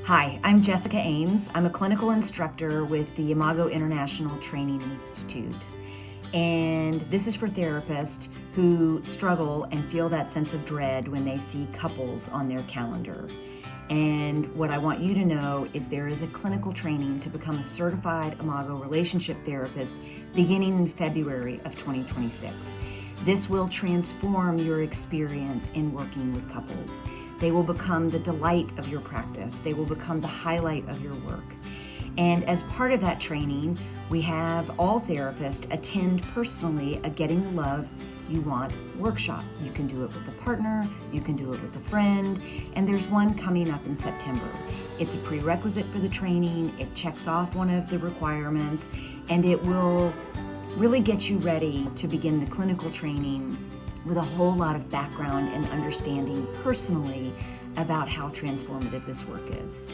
Hi, I'm Jessica Ames. I'm a clinical instructor with the Imago International Training Institute. And this is for therapists who struggle and feel that sense of dread when they see couples on their calendar. And what I want you to know is there is a clinical training to become a certified Imago relationship therapist beginning in February of 2026. This will transform your experience in working with couples. They will become the delight of your practice. They will become the highlight of your work. And as part of that training, we have all therapists attend personally a Getting the Love You Want workshop. You can do it with a partner, you can do it with a friend, and there's one coming up in September. It's a prerequisite for the training, it checks off one of the requirements, and it will really get you ready to begin the clinical training with a whole lot of background and understanding personally about how transformative this work is.